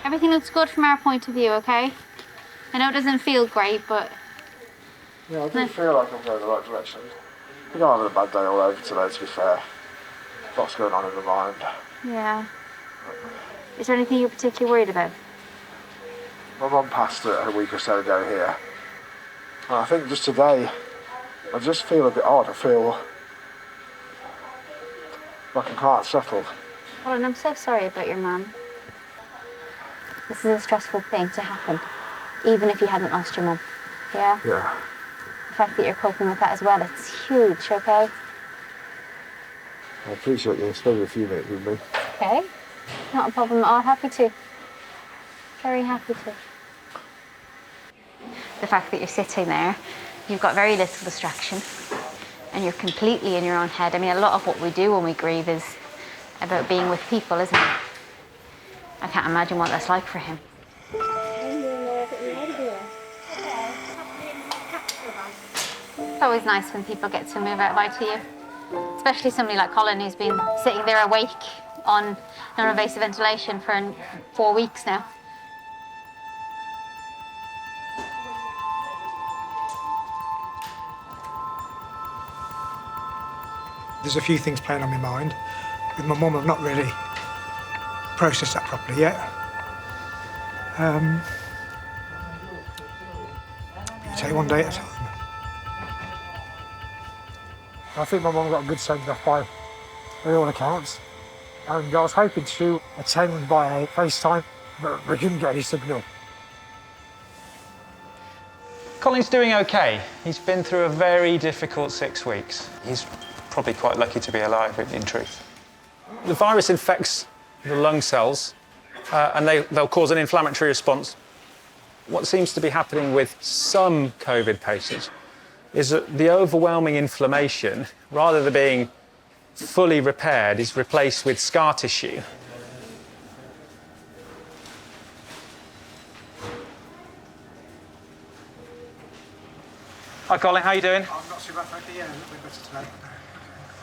Everything looks good from our point of view, okay? I know it doesn't feel great, but... Yeah, I do feel like I'm going in the right direction. I think I'm having a bad day all over today, to be fair. Lots going on in my mind. Yeah. Is there anything you're particularly worried about? My mum passed a week or so ago here. And I think just today, I just feel a bit odd. I feel like I can't settle. Colin, I'm so sorry about your mum. This is a stressful thing to happen, even if you hadn't lost your mum. Yeah? Yeah. The fact that you're coping with that as well, it's huge, okay? I appreciate you spending a few minutes with me. Okay. Not a problem at all. Happy to. Very happy to. The fact that you're sitting there, you've got very little distraction, and you're completely in your own head. I mean, a lot of what we do when we grieve is about being with people, isn't it? I can't imagine what that's like for him. It's always nice when people get to move out live to you, especially somebody like Colin who's been sitting there awake on non-invasive ventilation for 4 weeks now. There's a few things playing on my mind. With my mum, I've not really processed that properly yet. You take one day at a time. I think my mum got a good send-off by all accounts. And I was hoping to attend by FaceTime, but we couldn't get any signal. Colin's doing okay. He's been through a very difficult 6 weeks. He's probably quite lucky to be alive, in truth. The virus infects the lung cells and they'll cause an inflammatory response. What seems to be happening with some COVID patients is that the overwhelming inflammation, rather than being fully repaired, is replaced with scar tissue. Hi Colin, how are you doing? I'm not too bad, thank you. Yeah, a little bit better today.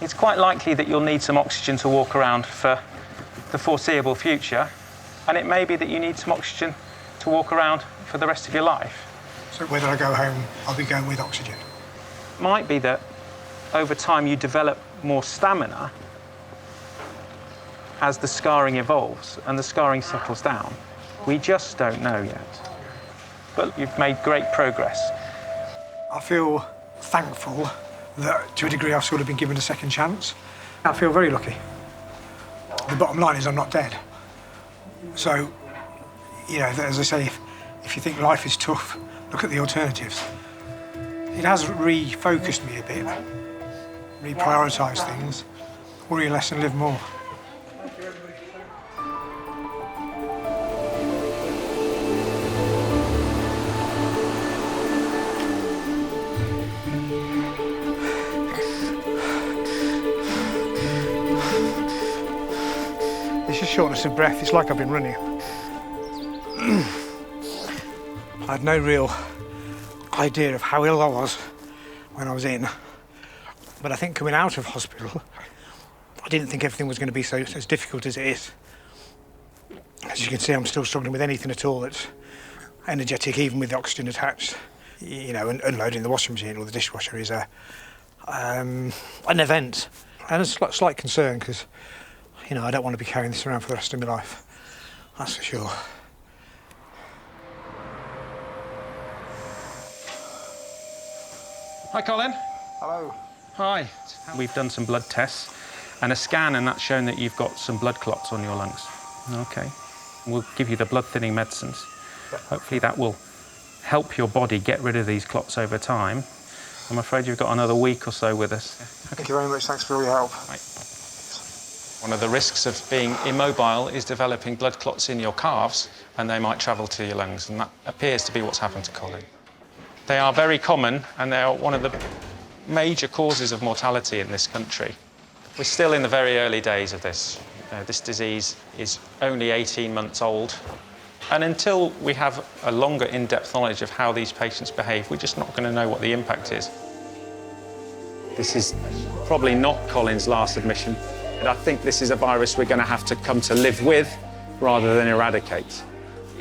It's quite likely that you'll need some oxygen to walk around for the foreseeable future, and it may be that you need some oxygen to walk around for the rest of your life. So whether I go home, I'll be going with oxygen. Might be that over time you develop more stamina as the scarring evolves and the scarring settles down. We just don't know yet. But you've made great progress. I feel thankful that, to a degree, I've sort of been given a second chance. I feel very lucky. The bottom line is I'm not dead. So, you know, as I say, if you think life is tough, look at the alternatives. It has refocused me a bit, reprioritised things, worry less and live more. It's just shortness of breath. It's like I've been running. I had no real idea of how ill I was when I was in, but I think coming out of hospital, I didn't think everything was going to be as difficult as it is. As you can see, I'm still struggling with anything at all that's energetic, even with the oxygen attached. You know, unloading the washing machine or the dishwasher is an event, and a slight concern because, you know, I don't want to be carrying this around for the rest of my life. That's for sure. Hi, Colin. Hello. Hi. We've done some blood tests and a scan, and that's shown that you've got some blood clots on your lungs. OK. We'll give you the blood-thinning medicines. Hopefully that will help your body get rid of these clots over time. I'm afraid you've got another week or so with us. Thank you very much. Thanks for all your help. Right. One of the risks of being immobile is developing blood clots in your calves, and they might travel to your lungs, and that appears to be what's happened to Colin. They are very common, and they are one of the major causes of mortality in this country. We're still in the very early days of this. This disease is only 18 months old, and until we have a longer in-depth knowledge of how these patients behave, we're just not going to know what the impact is. This is probably not Colin's last admission, and I think this is a virus we're going to have to come to live with rather than eradicate.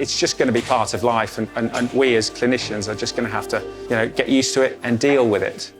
it's just going to be part of life, and we as clinicians are just going to have to, get used to it and deal with it.